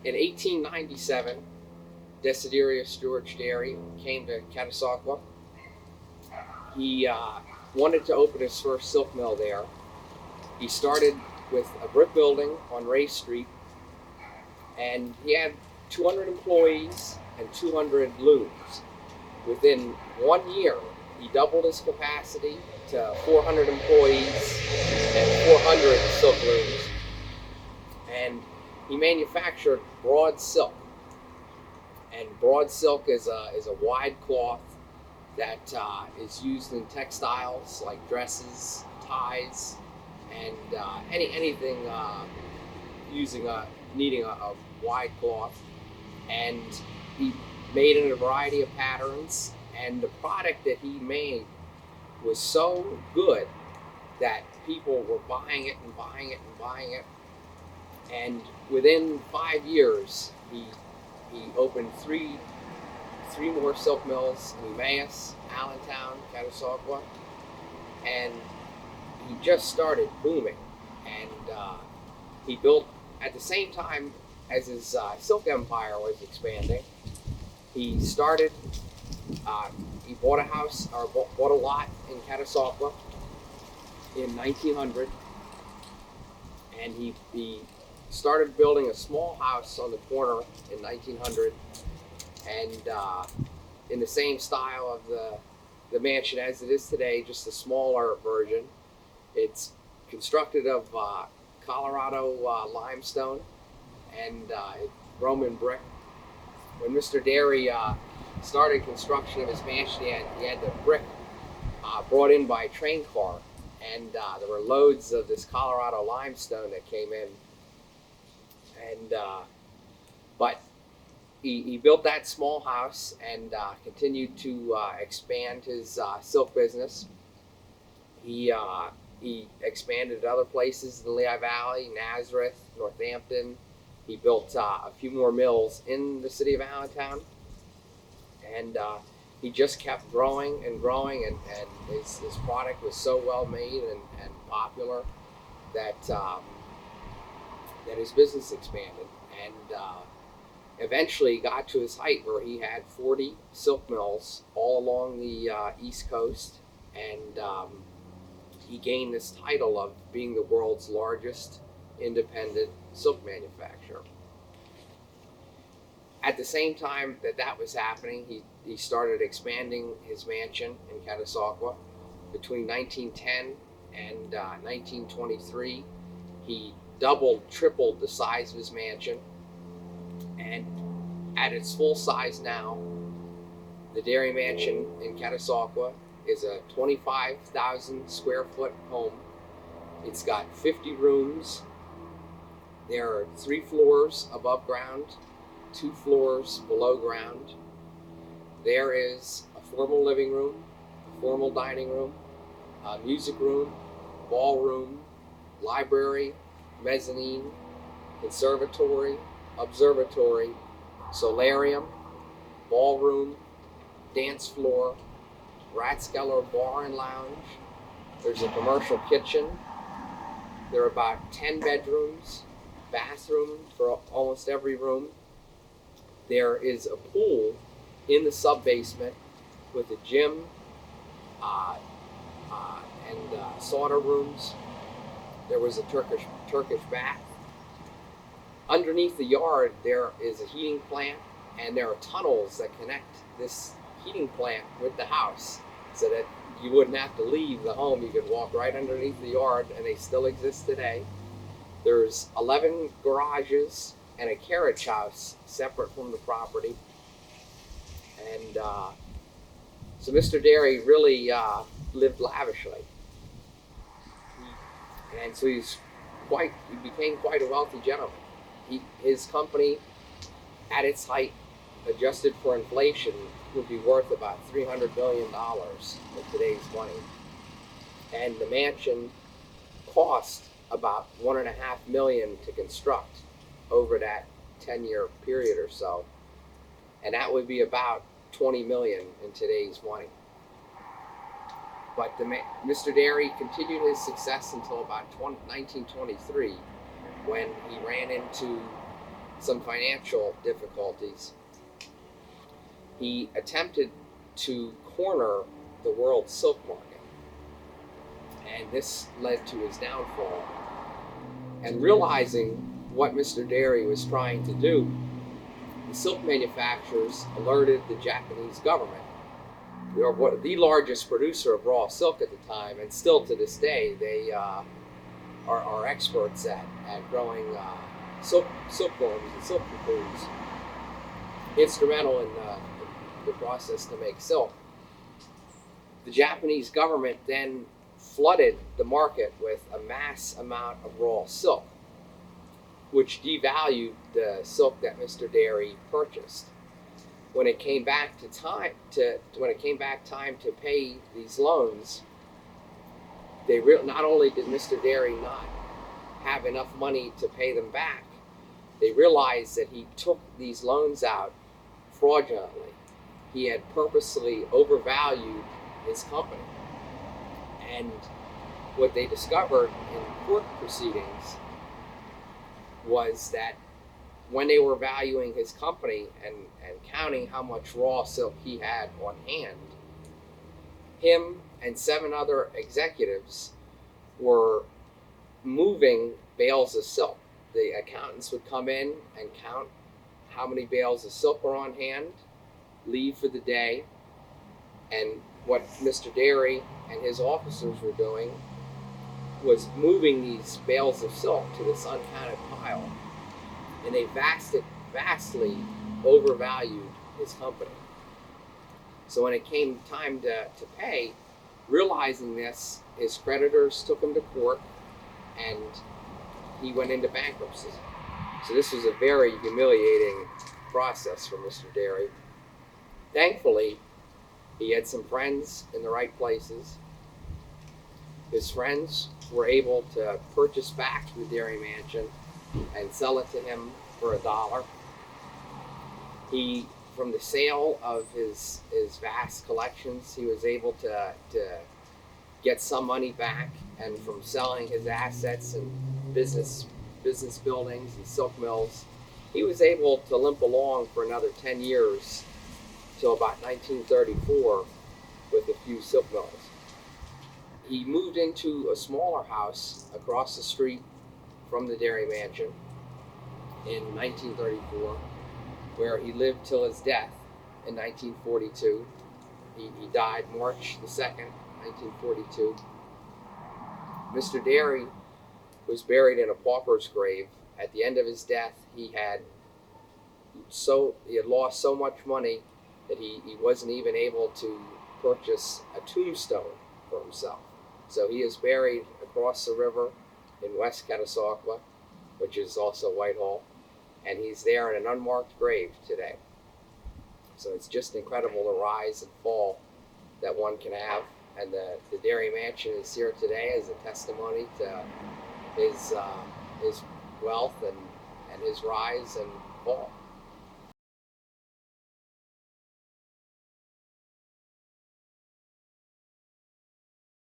In 1897, Desiderius George Dery came to Catasauqua. He wanted to open his first silk mill there. He started with a brick building on Ray Street, and he had 200 employees and 200 looms. Within 1 year, he doubled his capacity to 400 employees and 400 silk looms. And he manufactured broad silk. And broad silk is a wide cloth that is used in textiles like dresses, ties, and anything needing a wide cloth. And he made in a variety of patterns, and the product that he made was so good that people were buying it and buying it and buying it. And within 5 years, he opened three more silk mills in Emmaus, Allentown, Catasauqua, and he just started booming. And he built, at the same time as his silk empire was expanding, he started, he bought a house, or bought a lot in Catasauqua in 1900, and he started building a small house on the corner in 1900, and in the same style of the mansion as it is today, just a smaller version. It's constructed of Colorado limestone and Roman brick. When Mr. Dery started construction of his mansion, he had the brick brought in by train car, and there were loads of this Colorado limestone that came in. And but he built that small house and continued to expand his silk business. He expanded at other places in the Lehigh Valley, Nazareth, Northampton. He built a few more mills in the city of Allentown, and he just kept growing and growing, and his product was so well made and popular that his business expanded, and eventually got to his height where he had 40 silk mills all along the East Coast, and he gained this title of being the world's largest independent silk manufacturer. At the same time that was happening, he started expanding his mansion in Catasauqua. Between 1910 and 1923, he tripled the size of his mansion, and at its full size now, the Dery Mansion in Catasauqua is a 25,000 square foot home. It's got 50 rooms. There are 3 floors above ground, 2 floors below ground. There is a formal living room, a formal dining room, a music room, ballroom, library, mezzanine, conservatory, observatory, solarium, ballroom, dance floor, Rathskeller bar and lounge. There's a commercial kitchen. There are about 10 bedrooms, bathroom for almost every room. There is a pool in the sub-basement with a gym and sauna rooms. There was a Turkish bath. Underneath the yard, there is a heating plant, and there are tunnels that connect this heating plant with the house, so that you wouldn't have to leave the home. You could walk right underneath the yard, and they still exist today. There's 11 garages and a carriage house separate from the property. And so Mr. Dery really lived lavishly. And so he became quite a wealthy gentleman. His company, at its height, adjusted for inflation, would be worth about $300 billion in today's money. And the mansion cost about $1.5 million to construct over that 10-year period or so. And that would be about $20 million in today's money. But Mr. Dery continued his success until about 1923, when he ran into some financial difficulties, he attempted to corner the world silk market. And this led to his downfall. And realizing what Mr. Dery was trying to do, the silk manufacturers alerted the Japanese government. We are the largest producer of raw silk at the time, and still to this day, they are experts at growing silkworms and silk cocoons, instrumental in the process to make silk. The Japanese government then flooded the market with a mass amount of raw silk, which devalued the silk that Mr. Dery purchased. When it came back time to pay these loans, not only did Mr. Dery not have enough money to pay them back, they realized that he took these loans out fraudulently. He had purposely overvalued his company. And what they discovered in court proceedings was that when they were valuing his company and counting how much raw silk he had on hand, him and 7 other executives were moving bales of silk. The accountants would come in and count how many bales of silk were on hand, leave for the day, and what Mr. Dery and his officers were doing was moving these bales of silk to this uncounted pile, and they vastly overvalued his company. So when it came time to pay, realizing this, his creditors took him to court, and he went into bankruptcy. So this was a very humiliating process for Mr. Dery. Thankfully, he had some friends in the right places. His friends were able to purchase back the Dery mansion and sell it to him for $1. From the sale of his vast collections, he was able to get some money back, and from selling his assets and business buildings and silk mills, he was able to limp along for another 10 years till about 1934 with a few silk mills. He moved into a smaller house across the street from the Dery mansion in 1934, where he lived till his death in 1942. He died March the 2nd, 1942. Mr. Dery was buried in a pauper's grave. At the end of his death, he had lost so much money that he wasn't even able to purchase a tombstone for himself. So he is buried across the river in West Catasauqua, which is also Whitehall, and he's there in an unmarked grave today. So it's just incredible the rise and fall that one can have, and the Dery Mansion is here today as a testimony to his wealth and his rise and fall.